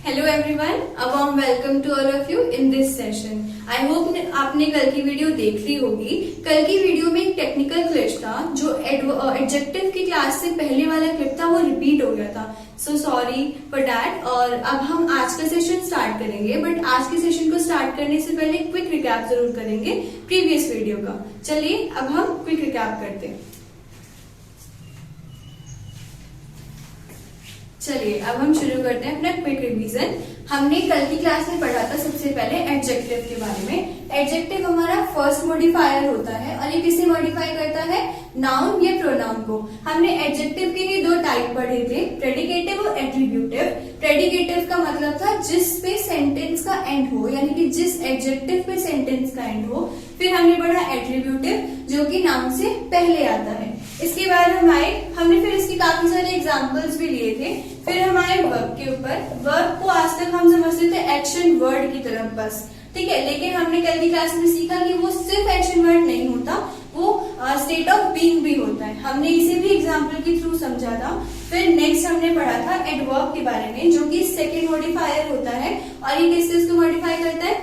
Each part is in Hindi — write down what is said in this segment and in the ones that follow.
Hello everyone, a warm welcome to all of you in this session. I hope आपने कल की वीडियो देख ली होगी। कल की वीडियो में एक टेक्निकल ग्लिच था, जो एडजेक्टिव की क्लास से पहले वाला क्लिप था वो रिपीट हो गया था। So sorry for that. और अब हम आज का सेशन स्टार्ट करेंगे, बट आज के सेशन को स्टार्ट करने से पहले क्विक रिकैप जरूर करेंगे प्रीवियस वीडियो का। चलिए अब हम क्विक रिकैप करते हैं। चलिए अब हम शुरू करते हैं अपना क्विक रिवीजन। हमने कल की क्लास में पढ़ा था सबसे पहले एडजेक्टिव के बारे में। एडजेक्टिव हमारा फर्स्ट मॉडिफायर होता है और ये किसे मॉडिफाई करता है? नाउन या प्रोनाउन को। हमने एडजेक्टिव के लिए दो टाइप पढ़े थे, प्रेडिकेटिव और एट्रीब्यूटिव। प्रेडिकेटिव का मतलब था जिस पे सेंटेंस का एंड हो, यानी कि जिस एडजेक्टिव पे सेंटेंस का एंड हो। फिर हमने पढ़ा एट्रीब्यूटिव, जो कि नाउन से पहले आता है। इसके बाद हमने फिर इसके काफी सारे एग्जांपल्स भी लिए थे। फिर हम आए वर्ब के ऊपर। वर्ब को आज तक हम समझते थे एक्शन वर्ड की तरफ बस, ठीक है। लेकिन हमने कल की क्लास में सीखा कि वो सिर्फ एक्शन वर्ड नहीं होता, वो स्टेट ऑफ बीइंग भी होता है। हमने इसे भी एग्जांपल के थ्रू समझा था। फिर नेक्स्ट हमने पढ़ा था एडवर्ब के बारे में, जो कि सेकेंड मॉडिफायर होता है और ये किससे इसको मॉडिफाई करता है?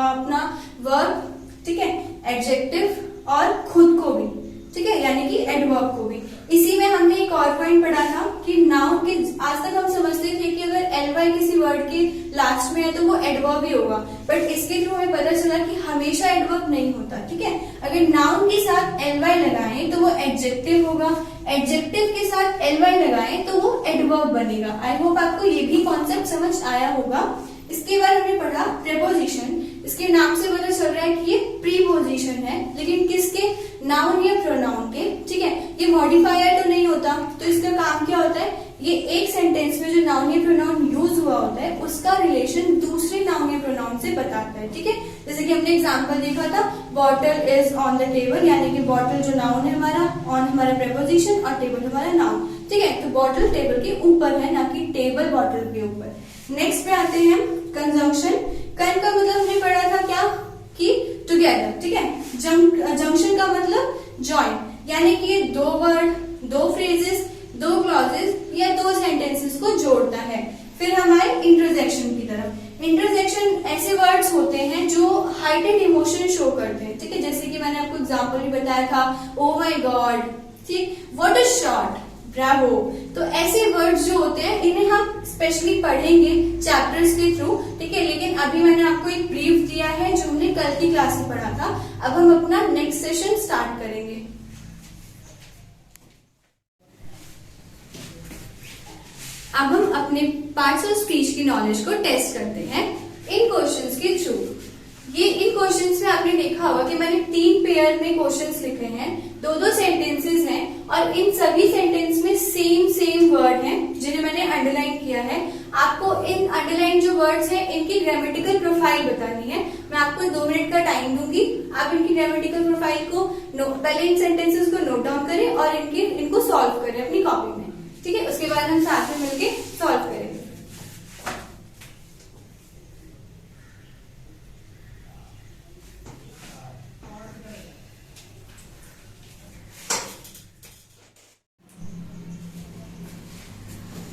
अपना वर्ब, ठीक है, एडजेक्टिव और खुद को भी, ठीक है, यानी कि एडवर्ब को भी। इसी में हमने एक और पॉइंट पढ़ा था कि नाउन के आज तक हम समझते थे कि अगर एलवाई किसी वर्ड के लास्ट में है तो वो एडवर्ब ही होगा, बट इसके थ्रू हमें पता चला कि हमेशा एडवर्ब नहीं होता, ठीक है। अगर नाउन के साथ एलवाई लगाएं तो वो एडजेक्टिव होगा, एडजेक्टिव के साथ एलवाई लगाएं तो वो एडवर्ब बनेगा। आई होप आपको ये भी कॉन्सेप्ट समझ आया होगा। इसके बाद हमने पढ़ा प्रीपोजिशन। इसके नाम से पता चल रहा है कि ये प्रीपोजिशन है, लेकिन किसके? नाउन या प्रोनाउन के, ठीक है। ये मॉडिफायर तो नहीं होता, तो इसका काम क्या होता है? ये एक सेंटेंस में जो नाउन या प्रोनाउन यूज हुआ होता है उसका रिलेशन दूसरे नाउन या प्रोनाउन से बताता है, ठीक है। जैसे कि हमने एग्जांपल देखा था, bottle is on the table, यानी कि बॉटल जो नाउन है हमारा, ऑन हमारा प्रीपोजिशन और टेबल हमारा नाउन, ठीक है। तो बॉटल टेबल के ऊपर है, ना कि टेबल बॉटल के ऊपर। नेक्स्ट पे आते हैं कंजंक्शन। कन का मतलब हमने पढ़ा था क्या? कि टुगेदर, ठीक है। जंक्शन का मतलब जॉइन, यानी कि ये दो वर्ड, दो फ्रेजेस, दो क्लॉजेस या दो सेंटेंसेस को जोड़ता है। फिर हम आए इंटरजेक्शन की तरफ। इंटरजेक्शन ऐसे वर्ड्स होते हैं जो हाइटेड इमोशन शो करते हैं, ठीक है। जैसे कि मैंने आपको एग्जांपल भी बताया था, ओ माय गॉड, ठीक, व्हाट अ शॉट, ब्रावो। तो ऐसे वर्ड्स जो होते हैं इन्हें हम स्पेशली पढ़ेंगे चैप्टर्स के थ्रू, ठीक है। लेकिन अभी मैंने आपको एक ब्रीफ दिया है जो हमने कल की क्लास में पढ़ा था। अब हम अपना नेक्स्ट सेशन स्टार्ट करेंगे। अब हम अपने पार्ट्स ऑफ स्पीच की नॉलेज को टेस्ट करते हैं इन क्वेश्चंस के थ्रू। इन क्वेश्चंस में आपने देखा होगा कि मैंने 3 पेयर में क्वेश्चंस लिखे हैं, दो सेंटेंसेस हैं और इन सभी सेंटेंस में सेम वर्ड हैं जिन्हें मैंने अंडरलाइन किया है। आपको इन अंडरलाइन जो वर्ड्स हैं इनकी ग्रामेटिकल प्रोफाइल बतानी है। मैं आपको 2 मिनट का टाइम दूंगी, आप इनकी ग्रामेटिकल प्रोफाइल को पहले इन सेंटेंसेस को नोट डाउन करें और इनको सॉल्व करें अपनी कॉपी में, ठीक है। उसके बाद हम साथ में मिलकर सॉल्व करेंगे।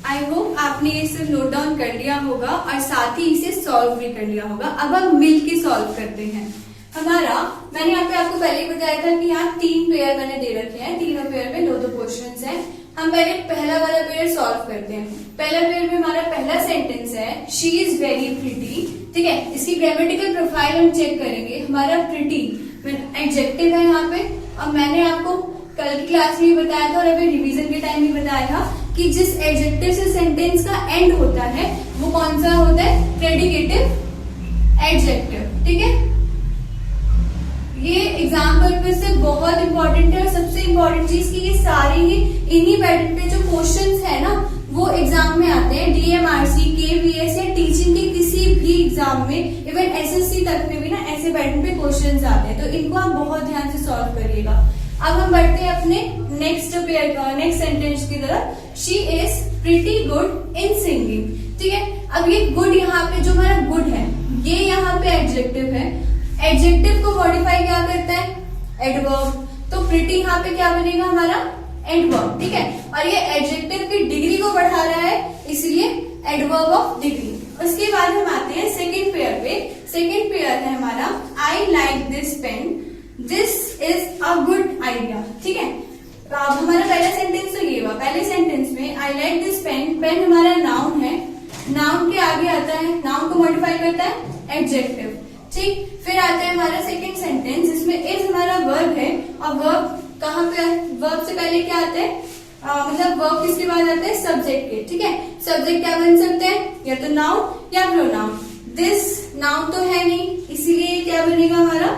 आई होप आपने ये सिर्फ नोट डाउन कर लिया होगा और साथ ही इसे सॉल्व भी कर लिया होगा। अब हम मिलके सॉल्व करते हैं। मैंने यहाँ पे आपको पहले बताया था कि यहाँ 3 पेयर मैंने दे रखे हैं, तीनों पेयर में 2 क्वेश्चंस हैं। हम पहले पहला वाला पेयर सॉल्व करते हैं। पहला पेयर में हमारा पहला सेंटेंस है, शी इज वेरी प्रिटी, ठीक है। इसकी ग्रामेटिकल प्रोफाइल हम चेक करेंगे। हमारा प्रिटी एडजेक्टिव है यहाँ पे, और मैंने आपको कल की क्लास में बताया था और अभी रिवीजन के टाइम भी बताया था कि जिस एडजेक्टिव से सेंटेंस का एंड होता है वो कौन सा होता है? प्रेडिकेटिव एडजेक्टिव, ठीक है। ये एग्जाम्पल पे से बहुत इंपॉर्टेंट है और सबसे इंपॉर्टेंट चीज कि ये सारे ही इन्हीं पैटर्न पे जो क्वेश्चंस है ना वो एग्जाम में आते हैं। DMRC, KVS या टीचिंग के किसी भी एग्जाम में, इवन SSC तक में भी ना ऐसे पैटर्न पे क्वेश्चंस आते हैं, तो इनको आप बहुत ध्यान से सॉल्व करिएगा। अब हम बढ़ते हैं अपने नेक्स्ट सेंटेंस की तरफ। She is pretty good in singing, ठीक है। अब ये गुड यहाँ पे जो हमारा गुड है ये यहाँ पे एडजेक्टिव है। एडजेक्टिव को मॉडिफाई क्या करता है? एडवर्ब। तो प्रिटी यहाँ पे क्या बनेगा? हमारा एडवर्ब, ठीक है। और ये एडजेक्टिव की डिग्री को बढ़ा रहा है, इसलिए एडवर्ब ऑफ डिग्री। उसके बाद हम आते हैं सेकेंड पेयर पे। सेकेंड पेयर है हमारा I like this pen, this is a good idea. ठीक है, तो अब हमारा पहला सेंटेंस तो ये हुआ। पहले सेंटेंस में I like this pen, pen हमारा नाउन है, नाउन के आगे आता है, नाउन को मॉडिफाई करता है एडजेक्टिव। ठीक, फिर आता है हमारा सेकेंड सेंटेंस, इसमें इज हमारा वर्ब है, और वर्ब कहाँ पे, वर्ब से पहले क्या आता है, मतलब वर्ब किसके बाद आता है, सब्जेक्ट के। ठीक है, सब्जेक्ट क्या बन सकते हैं, या तो नाउन या प्रोनाउन। दिस नाउन तो है नहीं, इसीलिए क्या बनेगा हमारा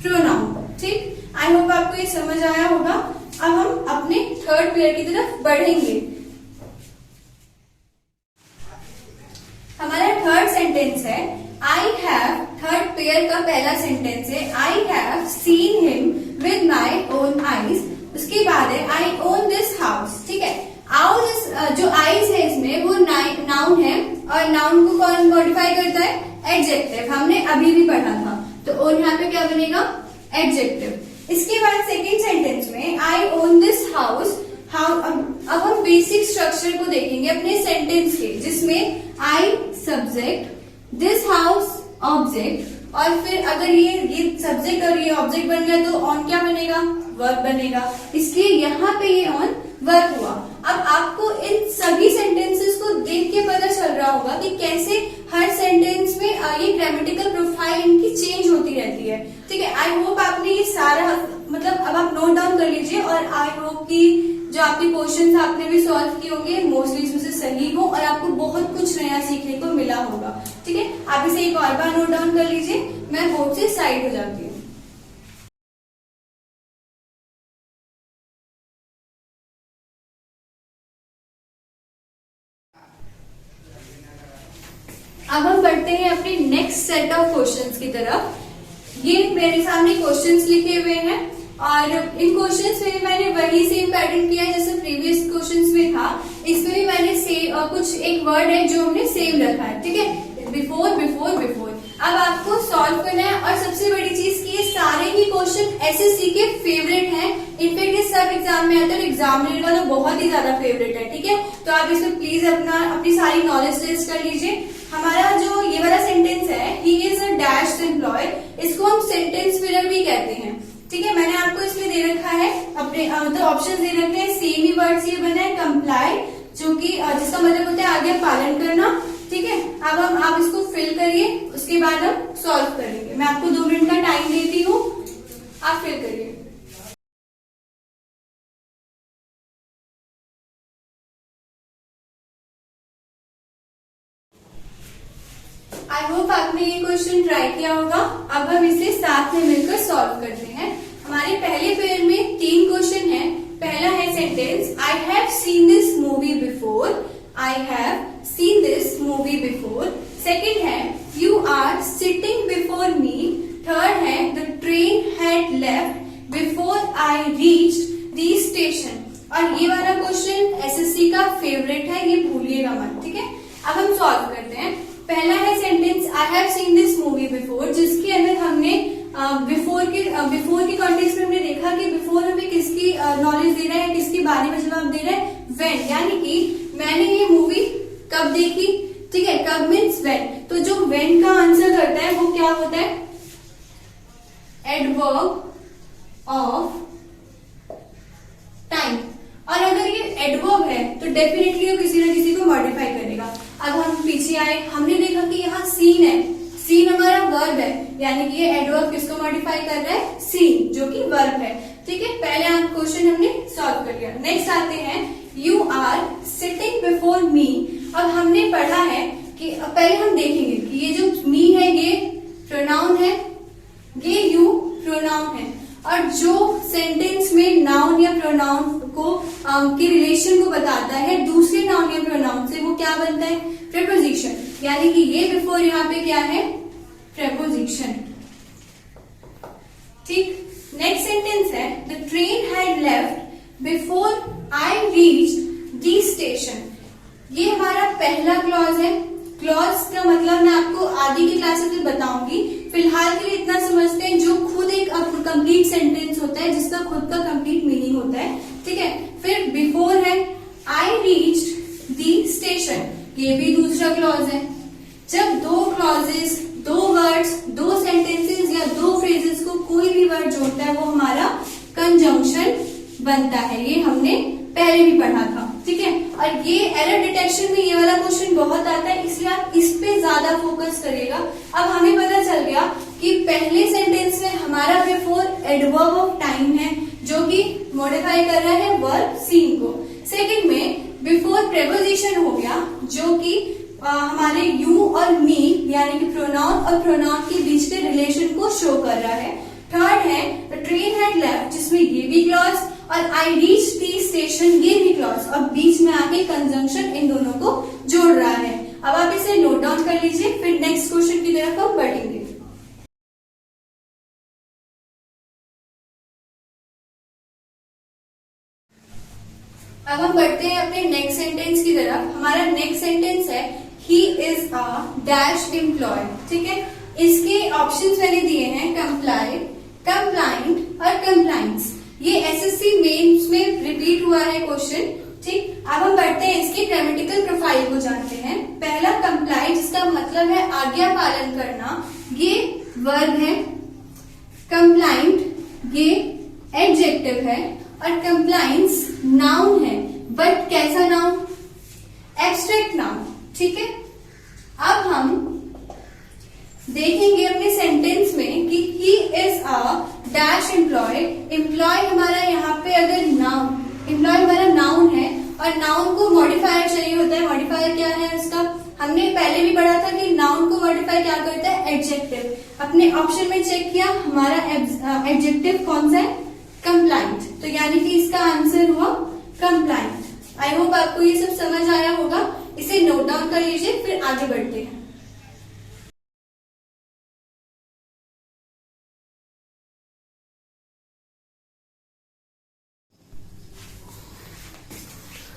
प्रोनाउन। ठीक, आई होप आपको ये समझ आया होगा। अब हम अपने थर्ड पेयर की तरफ बढ़ेंगे। हमारा थर्ड सेंटेंस है आई हैव, थर्ड पेयर का पहला सेंटेंस है आई have seen him with my own eyes. उसके बाद है आई ओन दिस हाउस। ठीक है, जो आईज है इसमें वो नाउन है, और नाउन को कौन मॉडिफाई करता है, एडजेक्टिव। हमने अभी भी पढ़ा था, तो ओन यहाँ पे क्या बनेगा, एडजेक्टिव। इसके बाद सेकेंड सेंटेंस में आई ओन दिस हाउस। अब हम बेसिक स्ट्रक्चर को देखेंगे अपने सेंटेंस के, जिसमें I subject, this house object, और फिर अगर ये सब्जेक्ट और ये ऑब्जेक्ट बन गया तो ऑन क्या बनेगा, वर्ब बनेगा। इसलिए यहाँ पे ये ऑन वर्ब हुआ। अब आपको इन सभी सेंटेंसेस को देख के पता चल रहा होगा कि कैसे हर सेंटेंस में ये ग्रामेटिकल प्रोफाइल इनकी चेंज होती रहती है। ठीक है, आई होप आपने ये सारा, मतलब अब आप नोट डाउन कर लीजिए, और आई होप कि जो आपके क्वेश्चंस आपने भी सॉल्व किए होंगे मोस्टली इसमें से सही हो, और आपको बहुत कुछ नया सीखने को मिला होगा। ठीक है, आप इसे एक और बार नोट डाउन कर लीजिए, मैं बोर्ड से साइड हो जाती हूँ। अब हम बढ़ते हैं अपने नेक्स्ट सेट ऑफ क्वेश्चंस की तरफ। ये मेरे सामने क्वेश्चंस लिखे हुए हैं, और इन क्वेश्चंस में मैंने वही सेम पैटर्न किया जैसे प्रीवियस क्वेश्चंस में था। इसमें भी मैंने कुछ एक वर्ड है जो हमने सेम रखा है। ठीक है, बिफोर बिफोर बिफोर। अब आपको सॉल्व करना है, और सबसे बड़ी चीज की ये सारे ही क्वेश्चन एसएससी के फेवरेट हैं। इनफेक्ट ये सब एग्जाम में आता है, एग्जामिनर का तो बहुत ही ज्यादा फेवरेट है। ठीक है, तो आप इसमें प्लीज अपनी सारी नॉलेज टेस्ट कर लीजिए। हमारा जो ये वाला सेंटेंस है, he is a dash employ, इसको हम सेंटेंस फिलर भी कहते हैं। ठीक है, मैंने आपको इसमें दे रखा है अपने मतलब ऑप्शन दे रखे हैं, सेम ही वर्ड से बना है कंप्लाई, जो कि जिसका मतलब होता है आगे पालन करना। ठीक है, अब आप इसको फिल करिए, उसके बाद हम सॉल्व करेंगे। मैं आपको 2 मिनट का टाइम देती हूँ, आप फिल करिए। आई होप आपने ये क्वेश्चन ट्राई किया होगा। अब हम इसे साथ में मिलकर सॉल्व करते हैं। हमारे पहले पेयर में 3 क्वेश्चन है। पहला है sentence I have seen this movie before, I have seen this movie before. Second है you are sitting before me. Third है the train had left before I reached the station. और ये वाला क्वेश्चन एसएससी का फेवरेट है, ये भूलिएगा मत। ठीक है, अब हम सॉल्व करते हैं। पहला है sentence I have seen this movie before, जिसके अंदर हमने बिफोर के कॉन्टेक्स्ट में हमने देखा कि बिफोर हमें किसकी नॉलेज दे रहा है, किसके बारे में जवाब दे रहा है, व्हेन, यानी कि मैंने ये मूवी कब देखी। ठीक है, कब मीन्स व्हेन, तो जो व्हेन का आंसर करता है वो क्या होता है, एडवर्ब ऑफ टाइम। और अगर ये एडवर्ब है तो डेफिनेटली वो किसी ना किसी को मॉडिफाई करेगा। अब हम पीछे आए, हमने देखा कि यहाँ सीन है, सीन हमारा वर्ब है, यानी कि ये एडवर्ब किसको मॉडिफाई कर रहा है, सीन, जो कि वर्ब है। ठीक है, पहले क्वेश्चन हमने सॉल्व कर लिया। नेक्स्ट आते हैं you are sitting before me. अब हमने पढ़ा है कि पहले हम देखेंगे कि ये जो मी है ये प्रोनाउन है, ये यू प्रोनाउन है, और जो सेंटेंस में नाउन या प्रोनाउन को के रिलेशन को बताता है दूसरे नाउन या प्रोनाउन से, वो क्या बनता है, प्रेपोजिशन। यानी कि ये बिफोर यहाँ पे क्या है, प्रेपोजिशन। ठीक, नेक्स्ट सेंटेंस है the train had left before I reached the station. ये हमारा पहला क्लॉज है। क्लॉज का मतलब मैं आपको आगे की क्लासेस में बताऊंगी, फिलहाल के लिए इतना समझते हैं जो खुद एक कंप्लीट सेंटेंस होता है, जिसका खुद का कंप्लीट मीनिंग होता है। ठीक है, फिर बिफोर है आई रीच्ड द स्टेशन, ये भी दूसरा क्लॉज है। जब दो क्लॉजेस, दो वर्ड्स, दो सेंटेंसेस या दो फ्रेजेस को कोई भी वर्ड जोड़ता है वो हमारा कंजंक्शन बनता है। ये हमने पहले भी पढ़ा था, ठीक है। और ये एरर डिटेक्शन में ये वाला क्वेश्चन बहुत आता है, इसलिए आप इस पे ज्यादा फोकस करिएगा। अब हमें पता चल गया कि पहले सेंटेंस में हमारा बिफोर एडवर्ब ऑफ टाइम है जो कि मॉडिफाई कर रहा है वर्ब सीन को। सेकंड में बिफोर प्रेपोजिशन हो गया जो कि हमारे यू और मी यानी कि प्रोनाउन और प्रोनाउन के बीच के रिलेशन को शो कर रहा है। थर्ड है द ट्रेन हैड लेफ्ट, जिसमें ये भी क्लॉज और आई रीच द स्टेशन, ये भी क्लॉज, और बीच में आके कंजंक्शन इन दोनों को जोड़ रहा है। अब आप इसे नोट डाउन कर लीजिए, फिर नेक्स्ट क्वेश्चन की तरफ हम बढ़ेंगे। अब हम बढ़ते हैं अपने नेक्स्ट सेंटेंस की तरफ। हमारा नेक्स्ट सेंटेंस है he is a dash employ, ठीक है। इसके ऑप्शंस मैंने दिए हैं कंप्लाई, कंप्लाइंट और कंप्लाइंस। ये एसएससी मेंस में रिपीट हुआ है क्वेश्चन, ठीक। अब हम बढ़ते हैं इसकी ग्रामेटिकल प्रोफाइल को जानते हैं। पहला कंप्लाई, जिसका मतलब है आज्ञा पालन करना, ये वर्ब है। कंप्लाइंट ये एडजेक्टिव है और कंप्लाइंस नाउन है, बट कैसा नाउन? एब्स्ट्रैक्ट नाउन, ठीक है। अब हम देखेंगे अपने सेंटेंस में कि he is a dash employ. Employ हमारा यहाँ पे अगर नाउन, एम्प्लॉय हमारा नाउन है और नाउन को मॉडिफायर चाहिए होता है। मॉडिफायर क्या है उसका? हमने पहले भी पढ़ा था कि नाउन को मॉडिफाई क्या करता है? एडजेक्टिव। अपने ऑप्शन में चेक किया, हमारा एडजेक्टिव कौन सा है? कंप्लाइंट। तो यानी कि इसका आंसर हुआ कंप्लाइंट। आई होप आपको ये सब समझ आया होगा। इसे नोट डाउन कर लीजिए, फिर आगे बढ़ते हैं।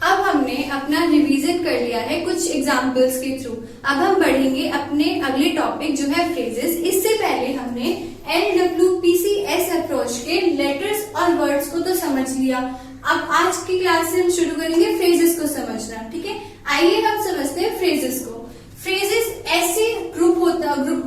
अब हमने अपना रिवीजन कर लिया है कुछ एग्जाम्पल्स के थ्रू। अब हम बढ़ेंगे अपने अगले टॉपिक जो है फ्रेजेस। इससे पहले हमने LWPCS अप्रोच के लेटर्स और वर्ड्स को तो समझ लिया। अब आज की क्लास से हम शुरू करेंगे फ्रेजेस को समझना, ठीक है। आइए हम समझते हैं फ्रेजेस को। फ्रेजेस ऐसे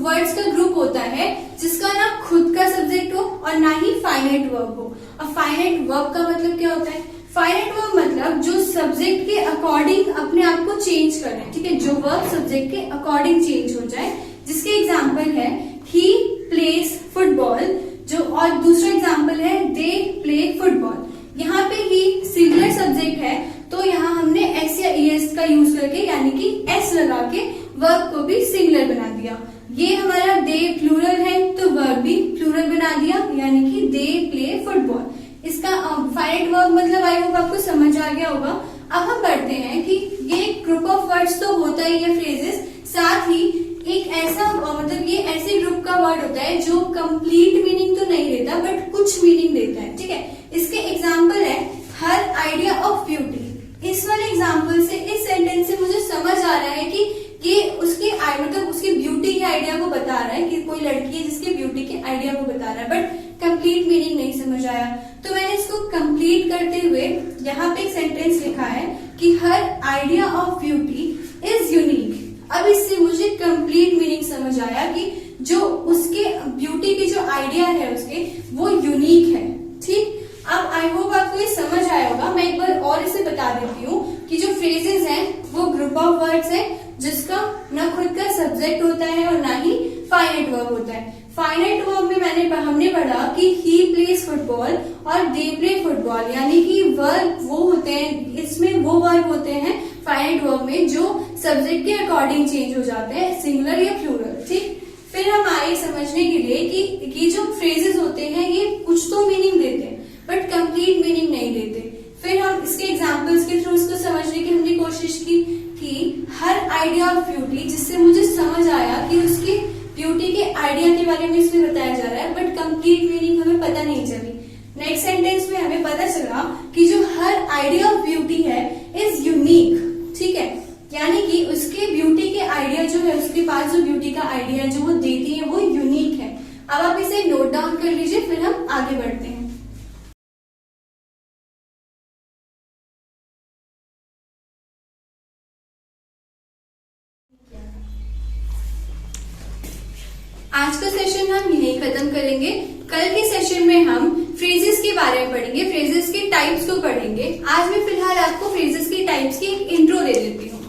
वर्ड्स का ग्रुप होता है जिसका ना खुद का सब्जेक्ट हो और ना ही फाइनाइट वर्ब हो। और फाइनाइट वर्ब का मतलब क्या होता है? फाइनाइट वर्ब मतलब जो सब्जेक्ट के अकॉर्डिंग अपने आप को चेंज कर रहे हैं, ठीक है। जो वर्ब सब्जेक्ट के अकॉर्डिंग चेंज हो जाए, जिसके एग्जाम्पल है ही प्लेस फुटबॉल, जो, और दूसरा एग्जाम्पल है दे प्ले फुटबॉल। यहाँ पे ही सिंगुलर सब्जेक्ट है तो यहाँ हमने एस या ईएस का यूज करके यानी कि एस लगा के वर्ब को भी सिंगुलर बना दिया। ये हमारा दे प्लूरल है तो वर्ब भी प्लूरल बना दिया, यानी कि दे प्ले फुटबॉल। इसका फाइनाइट वर्ब मतलब आई होप आपको समझ आ गया होगा। अब हम बढ़ते हैं कि ये ग्रुप ऑफ वर्ड्स तो होता ही है फ्रेजेस, साथ ही एक ऐसा मतलब ये ऐसे ग्रुप का वर्ड होता है जो कंप्लीट मीनिंग तो नहीं देता बट कुछ मीनिंग देता है, ठीक है। इसके एग्जाम्पल है हर आइडिया ऑफ ब्यूटी। इस वाले एग्जाम्पल से, इस सेंटेंस से मुझे समझ आ रहा है कि ये उसकी मतलब उसकी ब्यूटी के आइडिया को बता रहा है कि कोई लड़की है जिसके ब्यूटी के आइडिया को बता रहा है, बट कंप्लीट मीनिंग नहीं समझ आया। तो मैंने इसको कंप्लीट करते हुए यहाँ पे एक सेंटेंस लिखा है कि her idea of beauty is unique. अब इससे मुझे कंप्लीट मीनिंग समझ आया कि जो उसके ब्यूटी के जो आइडिया है उसके वो यूनिक है, ठीक। अब आई होप आपको ये समझ आया होगा। मैं एक बार और इसे बता देती हूँ कि जो फ्रेजेस हैं वो ग्रुप ऑफ वर्ड्स है जिसका न खुद का सब्जेक्ट होता है और ना ही फाइनाइट वर्ब होता है। फाइनाइट वर्ब में हमने पढ़ा कि ही प्लेस फुटबॉल और दे प्ले फुटबॉल, यानी कि वर्ब वो होते हैं, इसमें वो वर्ब होते हैं फाइनाइट वर्ब में जो सब्जेक्ट के अकॉर्डिंग चेंज हो जाते हैं, सिंगुलर या प्लूरल, ठीक। फिर हम आए समझने के लिए कि ये जो फ्रेजेस होते हैं ये कुछ तो मीनिंग देते हैं बट कंप्लीट मीनिंग नहीं देते। फिर हम इसके एग्जाम्पल्स के थ्रू इसको समझने की हमने कोशिश की कि हर आइडिया ऑफ ब्यूटी, जिससे मुझे समझ आया कि उसकी ब्यूटी के आइडिया के बारे में इसमें बताया जा रहा है बट कंप्लीट मीनिंग हमें पता नहीं चली। नेक्स्ट सेंटेंस में हमें पता चला कि जो हर आइडिया ऑफ ब्यूटी है इज यूनिक, ठीक है, यानी कि उसके ब्यूटी के आइडिया जो है, उसके पास जो ब्यूटी का आइडिया जो वो देती है वो यूनिक है। अब आप इसे नोट डाउन कर लीजिए, फिर हम आगे बढ़ते हैं। आज का सेशन हम यहीं खत्म करेंगे। कल के सेशन में हम फ्रेजेस के बारे में पढ़ेंगे, फ्रेजेस के टाइप्स को पढ़ेंगे। आज मैं फिलहाल आपको फ्रेजेस की टाइप्स की इंट्रो दे देती हूँ।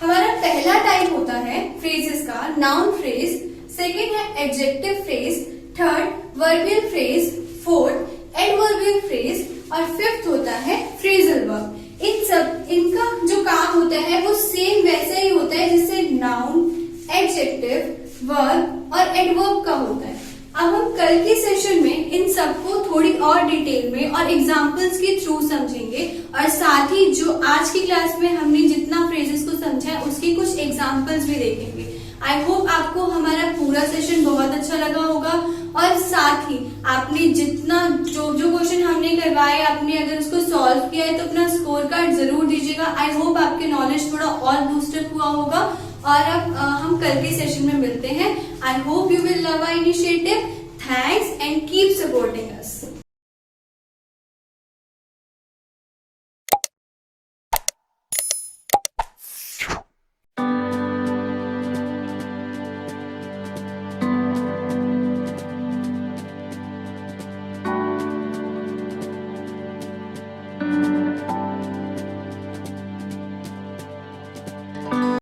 हमारा पहला टाइप होता है फ्रेजेस का नाउन फ्रेज, सेकेंड है adjective phrase, third verbial phrase, fourth adverbial phrase और फिफ्थ होता है फ्रेजल वर्ब। इनका जो काम होता है वो सेम वैसा ही होता है जैसे नाउन, एडजेक्टिव, वर्ब और एडवर्ब का होता है। अब हम कल के सेशन में इन सबको थोड़ी और डिटेल में और एग्जांपल्स के थ्रू समझेंगे और साथ ही जो आज की क्लास में हमने जितना फ्रेजेस को समझा है उसकी कुछ एग्जांपल्स भी देखेंगे। आई होप आपको हमारा पूरा सेशन बहुत अच्छा लगा होगा और साथ ही आपने जितना जो क्वेश्चन हमने करवाए आपने अगर उसको सॉल्व किया है तो अपना स्कोर कार्ड जरूर दीजिएगा। आई होप आपके नॉलेज थोड़ा और बूस्टअप हुआ होगा और अब हम कल के सेशन में मिलते हैं। I hope you will love our initiative. Thanks and keep supporting us.